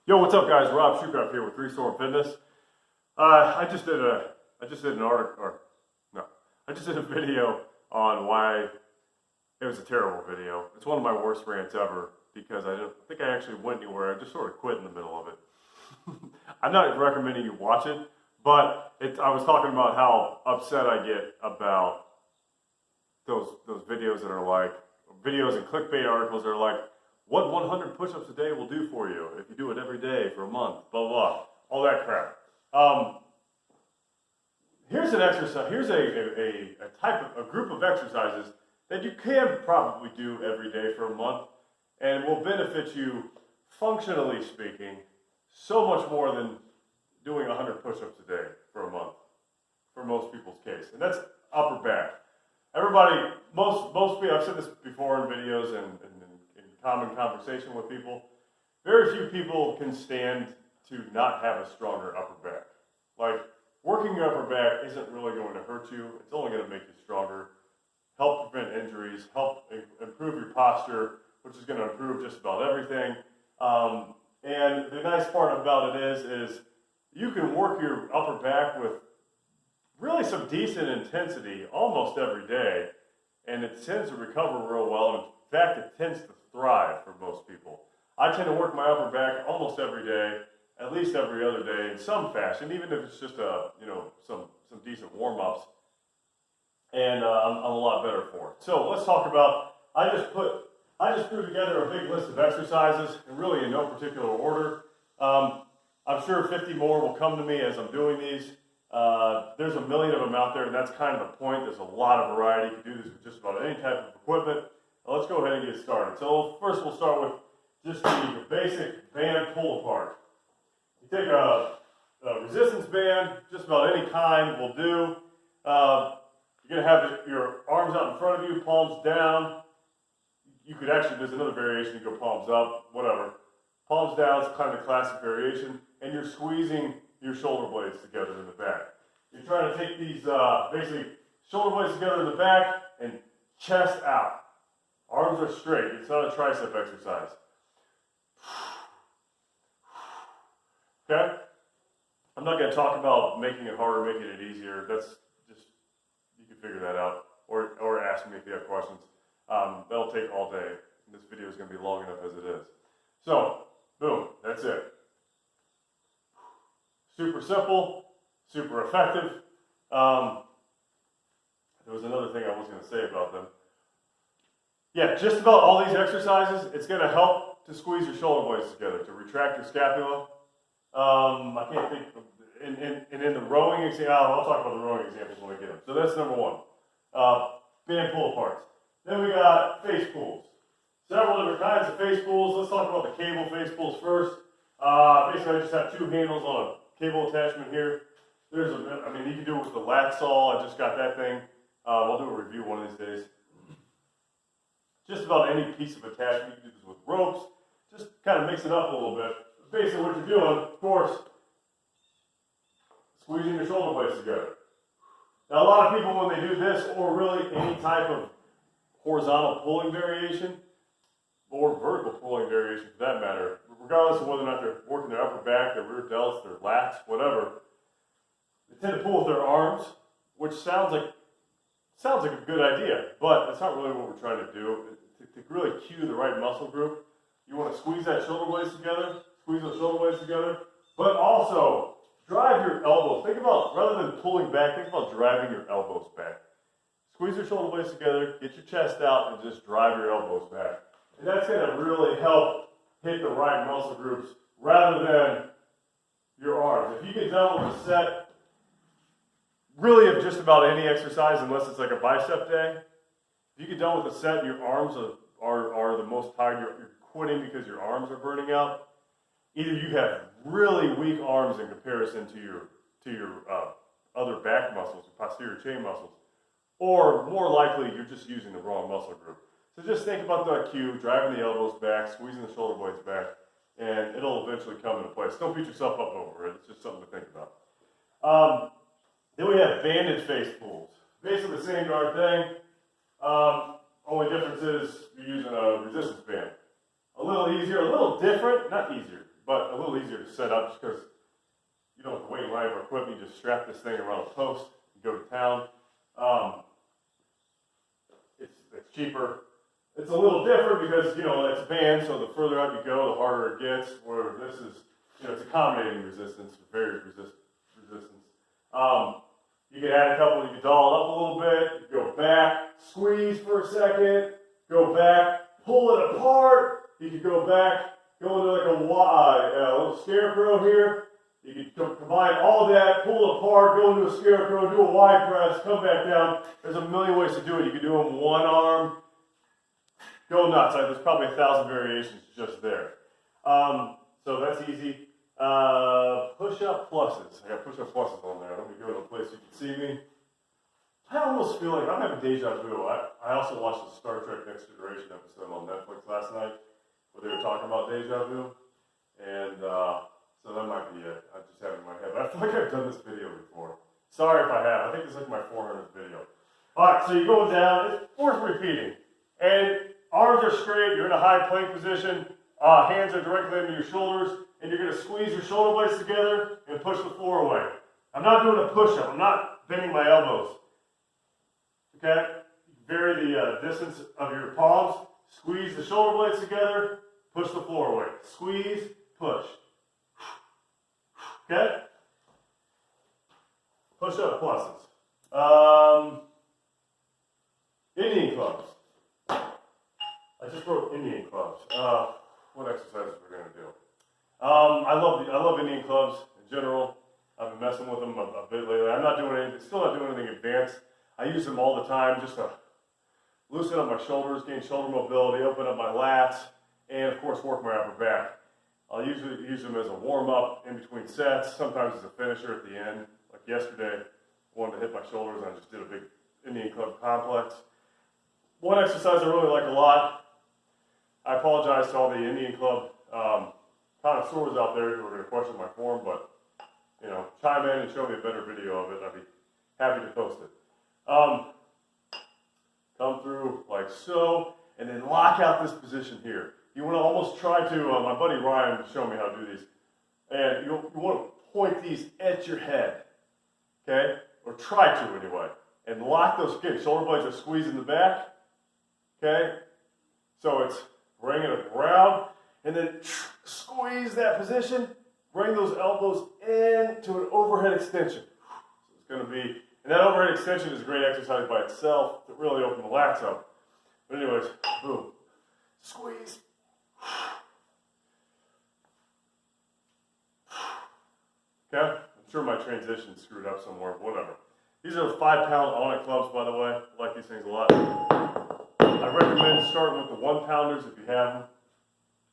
Yo, what's up, guys? Rob Shoecraft here with Storm Fitness. I just did a video on why it was a terrible video. It's one of my worst rants ever because I don't think I actually went anywhere. I just sort of quit in the middle of it. I'm not recommending you watch it, but I was talking about how upset I get about those videos that are like videos and clickbait articles that are like, what 100 push-ups a day will do for you if you do it every day for a month, blah, blah, all that crap. Here's an exercise, here's a group of exercises that you can probably do every day for a month and will benefit you, functionally speaking, so much more than doing 100 push-ups a day for a month, for most people's case. And that's upper back. Everybody, most people, I've said this before in videos and common conversation with people, very few people can stand to not have a stronger upper back. Like, working your upper back isn't really going to hurt you. It's only going to make you stronger, help prevent injuries, help improve your posture, which is going to improve just about everything. And the nice part about it is you can work your upper back with really some decent intensity almost every day, and it tends to recover real well. In fact, it tends to thrive for most people. I tend to work my upper back almost every day, at least every other day in some fashion, even if it's just some decent warm-ups, and I'm a lot better for it. So let's talk about, I just threw together a big list of exercises, and really in no particular order. I'm sure 50 more will come to me as I'm doing these. There's a million of them out there, and that's kind of the point. There's a lot of variety. You can do this with just about any type of equipment. Let's go ahead and get started. So first we'll start with just the basic band pull apart. You take a resistance band, just about any kind will do. You're going to have your arms out in front of you, palms down. You could actually, there's another variation, you go palms up, whatever. Palms down is kind of the classic variation, and you're squeezing your shoulder blades together in the back. You're trying to take these basically shoulder blades together in the back and chest out. Arms are straight. It's not a tricep exercise. Okay? I'm not going to talk about making it harder, making it easier. That's just, you can figure that out. Or ask me if you have questions. That'll take all day. This video is going to be long enough as it is. So, boom, that's it. Super simple, super effective. There was another thing I was going to say about them. Yeah, just about all these exercises, it's going to help to squeeze your shoulder blades together, to retract your scapula. I can't think of, and in the rowing example, I'll talk about the rowing examples when we get them. So that's number one, band pull aparts. Then we got face pulls. Several different kinds of face pulls. Let's talk about the cable face pulls first. Basically, I just have two handles on a cable attachment here. You can do it with the lat saw. I just got that thing. We'll do a review one of these days. Just about any piece of attachment. You can do this with ropes. Just kind of mix it up a little bit. Basically what you're doing, of course, squeezing your shoulder blades together. Now a lot of people, when they do this, or really any type of horizontal pulling variation, or vertical pulling variation for that matter, regardless of whether or not they're working their upper back, their rear delts, their lats, whatever, they tend to pull with their arms, which sounds like a good idea, but it's not really what we're trying to do. To really cue the right muscle group, you want to squeeze that shoulder blades together, squeeze those shoulder blades together, but also drive your elbows. Think about, rather than pulling back, think about driving your elbows back. Squeeze your shoulder blades together, get your chest out, and just drive your elbows back. And that's going to really help hit the right muscle groups rather than your arms. If you get done with a set, really of just about any exercise, unless it's like a bicep day, if you get done with a set and your arms are the most tired, you're quitting because your arms are burning out, either you have really weak arms in comparison to your other back muscles, posterior chain muscles, or more likely you're just using the wrong muscle group. So just think about that cue, driving the elbows back, squeezing the shoulder blades back, and it'll eventually come into place. Don't beat yourself up over it. It's just something to think about. Then we have banded face pulls. Basically the same darn thing. Only difference is you're using a resistance band. A little easier, a little different, not easier, but a little easier to set up just because you don't have to wait in line for equipment. You just strap this thing around a post and go to town. It's cheaper. It's a little different because, you know, it's a band, so the further out you go, the harder it gets, where this is, you know, it's accommodating resistance, varied resistance. You can add a couple, you can doll it up a little bit, go back, squeeze for a second, go back, pull it apart, you can go back, go into like a little scarecrow here, you can combine all that, pull it apart, go into a scarecrow, do a Y press, come back down. There's a million ways to do it. You can do them one arm, go nuts. There's probably 1,000 variations just there. So that's easy. Push-up pluses. I got push-up pluses on there. Let me go to a place you can see me. I almost feel like I'm having deja vu. I also watched the Star Trek Next Generation episode on Netflix last night where they were talking about deja vu. And so that might be it. I just have it in my head. But I feel like I've done this video before. Sorry if I have. I think this is like my 400th video. Alright, so you're going down. It's worth repeating. And arms are straight. You're in a high plank position. Hands are directly under your shoulders. And you're going to squeeze your shoulder blades together and push the floor away. I'm not doing a push-up. I'm not bending my elbows. Okay? Vary the distance of your palms. Squeeze the shoulder blades together. Push the floor away. Squeeze, push. Okay? Push-up pluses. Indian clubs. I just wrote Indian clubs. What exercises we're going to do? I love Indian clubs in general. I've been messing with them a bit lately. I'm not doing anything, still not doing anything advanced. I use them all the time just to loosen up my shoulders, gain shoulder mobility, open up my lats, and of course work my upper back. I'll usually use them as a warm-up in between sets, sometimes as a finisher at the end. Like yesterday, I wanted to hit my shoulders and I just did a big Indian club complex. One exercise I really like a lot, I apologize to all the Indian club connoisseurs out there who are going to question my form, but you know, chime in and show me a better video of it. I'd be happy to post it. Come through like so, and then lock out this position here. You want to almost try to, my buddy Ryan showed me how to do these, and you want to point these at your head, okay? Or try to anyway. And lock those, okay, shoulder blades are squeezed in the back, okay? So it's bringing it around, and then squeeze that position, bring those elbows into an overhead extension. So it's going to be, and that overhead extension is a great exercise by itself to really open the lats up. But anyways, boom, squeeze. Okay, I'm sure my transition screwed up somewhere, whatever. These are 5-pound on-it clubs, by the way. I like these things a lot. I recommend starting with the 1-pounders if you have them.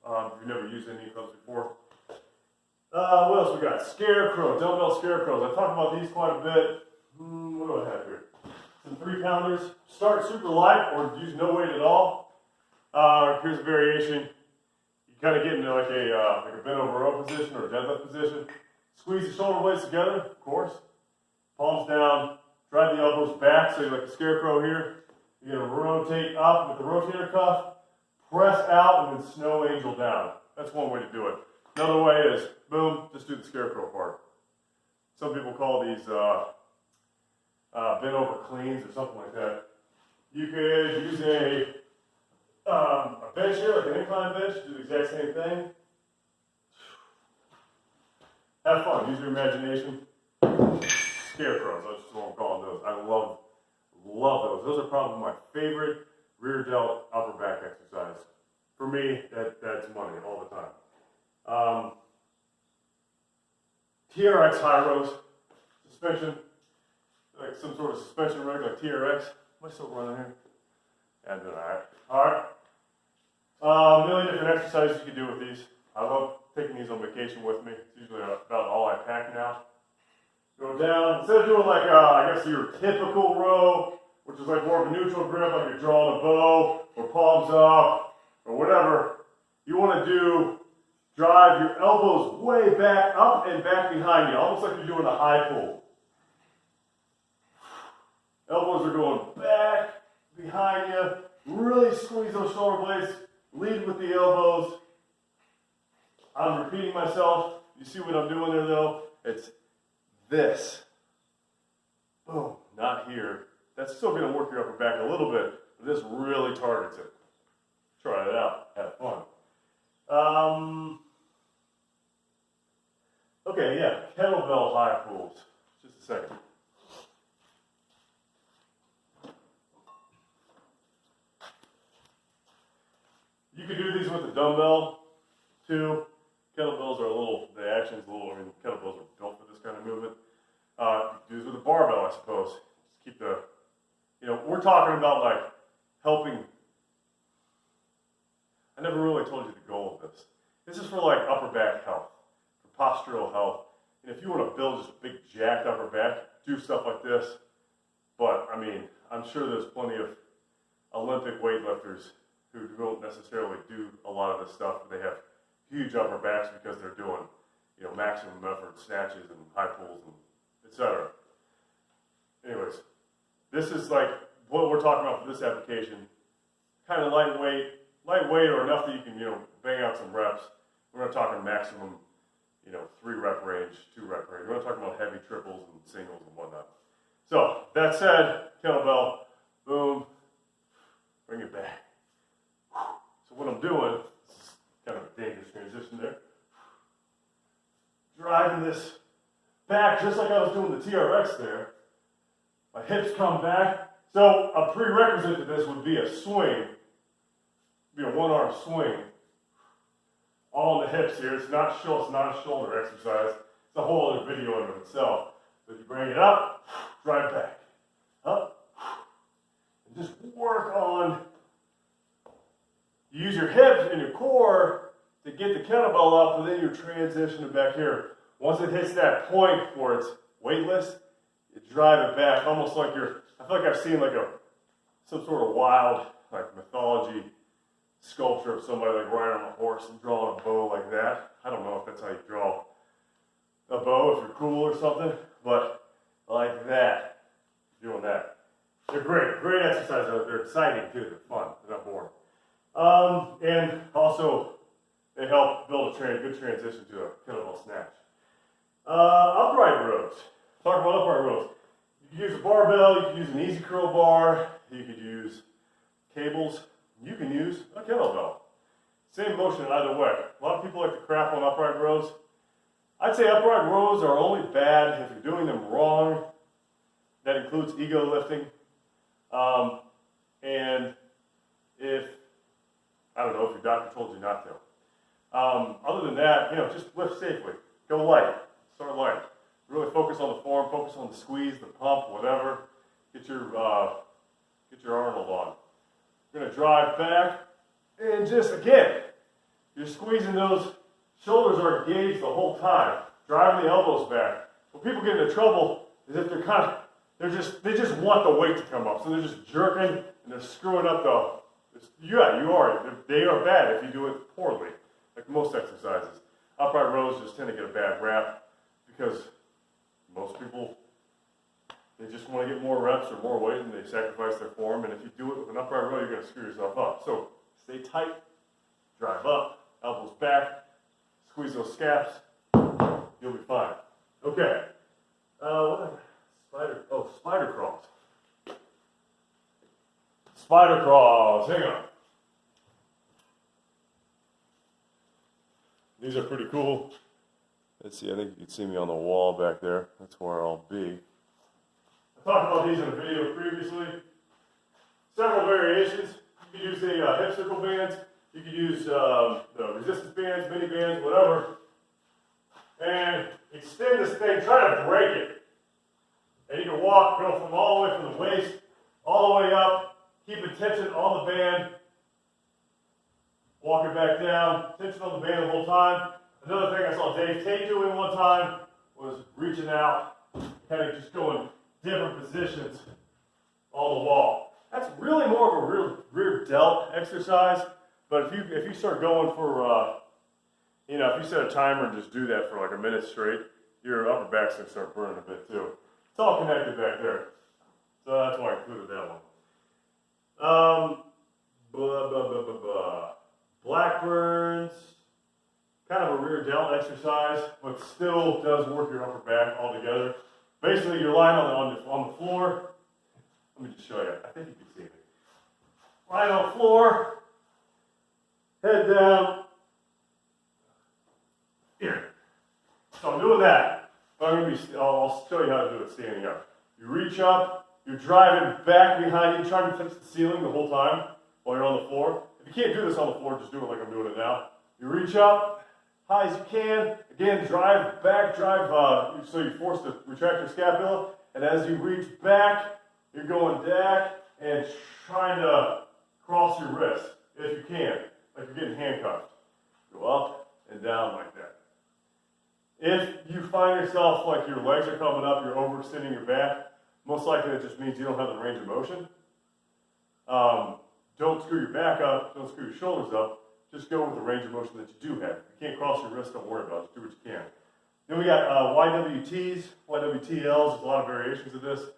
If you've never used any clubs before. What else we got? Scarecrow, dumbbell scarecrows. I talked about these quite a bit. What do I have here? Some 3-pounders. Start super light or use no weight at all. Here's a variation. You kind of get into like a bent over row position or a deadlift position. Squeeze the shoulder blades together, of course. Palms down. Drive the elbows back, so you're like a scarecrow here. You're going to rotate up with the rotator cuff. Press out and then snow angel down. That's one way to do it. Another way is, boom, just do the scarecrow part. Some people call these bent over cleans or something like that. You could use a bench here, like an incline bench, do the exact same thing. Have fun, use your imagination. Scarecrows, that's just what I'm calling those. I love those. Those are probably my favorite rear delt upper back exercise. For me, that's money all the time. TRX high rows, suspension, like some sort of suspension rig like TRX. Am I still running here? Yeah, I'm doing alright. Alright. A million different exercises you can do with these. I love taking these on vacation with me. It's usually about all I pack now. Go down, instead of doing like, I guess your typical row, which is like more of a neutral grip, like you're drawing a bow, or palms up, or whatever, you want to drive your elbows way back up and back behind you, almost like you're doing a high pull. Elbows are going back, behind you, really squeeze those shoulder blades, lead with the elbows. I'm repeating myself. You see what I'm doing there though? It's this. Boom, not here. That's still gonna work your upper back a little bit, but this really targets it. Try it out, have fun. Okay, yeah, kettlebell high pulls. Just a second. You can do these with the dumbbell too. Kettlebells are a little, the action's a little, I mean, kettlebells are built for this kind of movement. You can do this with a barbell, I suppose. Just keep the, you know, we're talking about like helping. I never really told you the goal of this. This is for like upper back health, for postural health. And if you want to build just a big jacked upper back, do stuff like this. But I mean, I'm sure there's plenty of Olympic weightlifters who don't necessarily do a lot of this stuff, but they have huge upper backs because they're doing, you know, maximum effort snatches and high pulls and etc. Anyways, this is like what we're talking about for this application. Kind of lightweight or enough that you can, you know, bang out some reps. We're not talking maximum, you know, 3 rep range, 2 rep range. We're not talking about heavy triples and singles and whatnot. So that said, kettlebell, boom, bring it back. So what I'm doing, this is kind of a dangerous transition there. Driving this back just like I was doing the TRX there. My hips come back. So a prerequisite to this would be a swing. Be a one-arm swing. All in the hips here. It's not a shoulder exercise. It's a whole other video in of itself. But you bring it up, drive back. Up. And just work on. You use your hips and your core to get the kettlebell up, and then you transition it back here. Once it hits that point where it's weightless, you drive it back, almost like you're, I feel like I've seen like some sort of wild, like mythology sculpture of somebody like riding on a horse and drawing a bow like that. I don't know if that's how you draw a bow, if you're cool or something, but like that, doing that. They're great exercises. They're exciting too, they're fun, they're not boring. And also, they help build a good transition to a kettlebell snatch. Upright rows. Talk about upright rows. You can use a barbell, you can use an easy curl bar, you could use cables, you can use a kettlebell. Same motion either way. A lot of people like to crap on upright rows. I'd say upright rows are only bad if you're doing them wrong. That includes ego lifting. And if, I don't know, if your doctor told you not to. Other than that, you know, just lift safely. Go light. Start light. Really focus on the form, focus on the squeeze, the pump, whatever. Get your Arnold on. You're going to drive back, and just, again, you're squeezing those shoulders are engaged the whole time. Driving the elbows back. When people get into trouble is if they just want the weight to come up. So they're just jerking, and they're screwing up they are bad if you do it poorly, like most exercises. Upright rows just tend to get a bad rap because most people, they just want to get more reps or more weight and they sacrifice their form. And if you do it with an upright row, you're going to screw yourself up. So stay tight, drive up, elbows back, squeeze those scaps, you'll be fine. Okay. Spidercrawls. Spidercrawls, hang on. These are pretty cool. Let's see, I think you can see me on the wall back there. That's where I'll be. I talked about these in a video previously. Several variations. You can use the hip circle bands. You can use the resistance bands, mini bands, whatever. And extend this thing, try to break it. And you can go from all the way from the waist, all the way up, keeping tension on the band. Walk it back down, tension on the band the whole time. Another thing I saw Dave Tate doing one time was reaching out, kind of just going different positions on the wall. That's really more of a rear delt exercise, but if you start going for, if you set a timer and just do that for like a minute straight, your upper back's going to start burning a bit too. It's all connected back there. So that's why I included that one. Blackburns, kind of a rear delt exercise, but still does work your upper back all together. Basically, you're lying on the floor. Let me just show you. I think you can see me. Lying on the floor, head down. Here. So I'm doing that. But I'll show you how to do it standing up. You reach up. You're driving back behind you, trying to touch the ceiling the whole time while you're on the floor. If you can't do this on the floor, just do it like I'm doing it now. You reach up, high as you can. Again, drive back, so you force to retract your scapula. And as you reach back, you're going back and trying to cross your wrist, if you can, like you're getting handcuffed. Go up and down like that. If you find yourself like your legs are coming up, you're overextending your back, most likely it just means you don't have the range of motion. Don't screw your back up, don't screw your shoulders up, just go with the range of motion that you do have. If you can't cross your wrist, don't worry about it, just do what you can. Then we got YWTs, YWTLs, there's a lot of variations of this.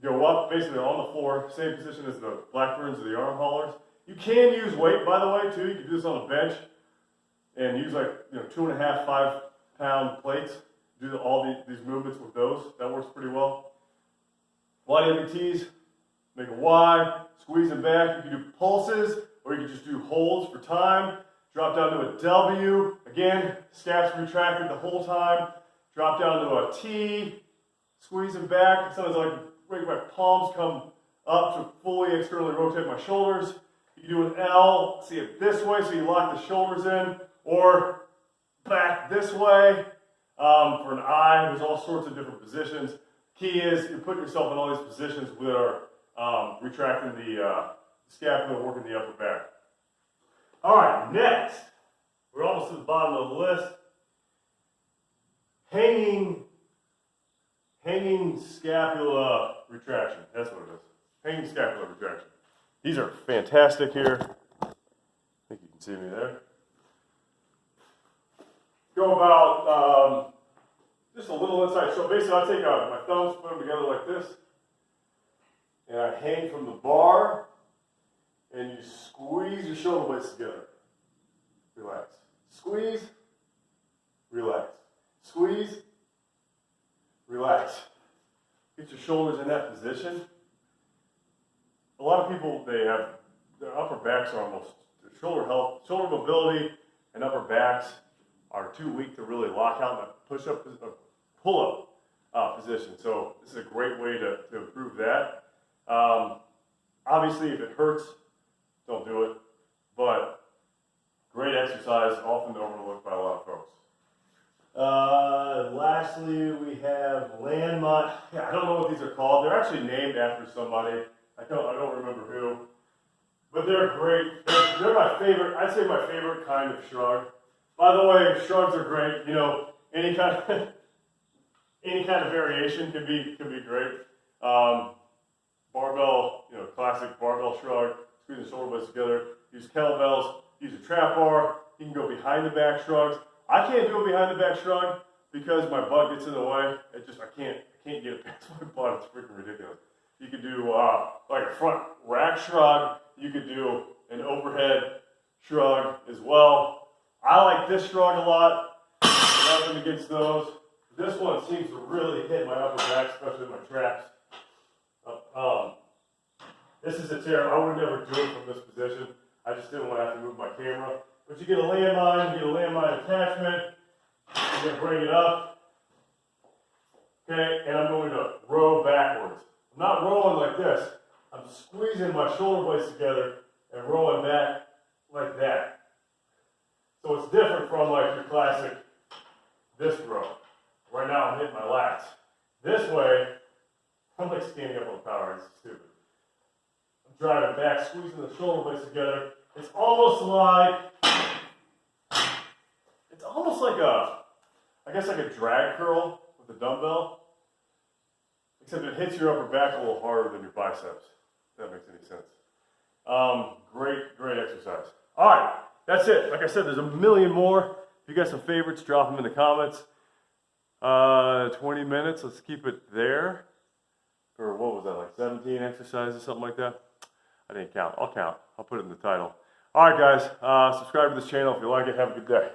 Go up, basically on the floor, same position as the Blackburns and the Arm Haulers. You can use weight, by the way, too. You can do this on a bench and use like 2.5, 5 pound plates. Do all these movements with those. That works pretty well. YWTs, make a Y, squeeze them back. You can do pulses, or you can just do holds for time. Drop down to a W. Again, scaps retracted the whole time. Drop down to a T, squeeze them back. Sometimes I like to make my palms come up to fully externally rotate my shoulders. You can do an L, see it this way, so you lock the shoulders in, or back this way. For an I, there's all sorts of different positions. Key is you're putting yourself in all these positions that are retracting the scapula, working the upper back. All right, next, we're almost at the bottom of the list. Hanging scapula retraction. That's what it is. Hanging scapula retraction. These are fantastic here. I think you can see me there. Go about just a little inside. So basically, I take my thumbs, put them together like this, and I hang from the bar, and you squeeze your shoulder blades together. Relax. Squeeze. Relax. Squeeze. Relax. Get your shoulders in that position. A lot of people, their upper backs are almost, their shoulder mobility and upper backs are too weak to really lock out in a push-up, pull-up position. So this is a great way to improve that. Obviously, if it hurts, don't do it. But great exercise, often overlooked by a lot of folks. Lastly, we have landmine. Yeah, I don't know what these are called. They're actually named after somebody. I don't remember who. But they're great. They're my favorite. I'd say my favorite kind of shrug. By the way, shrugs are great. Any kind of variation can be great. Barbell, classic barbell shrug. Squeeze the shoulder blades together. Use kettlebells. Use a trap bar. You can go behind the back shrugs. I can't do a behind the back shrug because my butt gets in the way. I can't get it past my butt. It's freaking ridiculous. You could do like a front rack shrug. You could do an overhead shrug as well. I like this shrug a lot. Nothing against those. This one seems to really hit my upper back, especially my traps. This is a tear. I would never do it from this position. I just didn't want to have to move my camera. But you get a landmine attachment. You're going to bring it up. Okay, and I'm going to row backwards. I'm not rolling like this. I'm squeezing my shoulder blades together and rolling back like that. So it's different from like your classic this row. Right now I'm hitting my lats. This way, I'm like standing up on the power. It's stupid. I'm driving back, squeezing the shoulder blades together. It's almost like a drag curl with a dumbbell. Except it hits your upper back a little harder than your biceps, if that makes any sense. Great exercise. All right, that's it. Like I said, there's a million more. If you got some favorites, drop them in the comments. 20 minutes, let's keep it there. Or what was that, like 17 exercises, something like that? I didn't count. I'll count. I'll put it in the title. All right, guys, subscribe to this channel if you like it. Have a good day.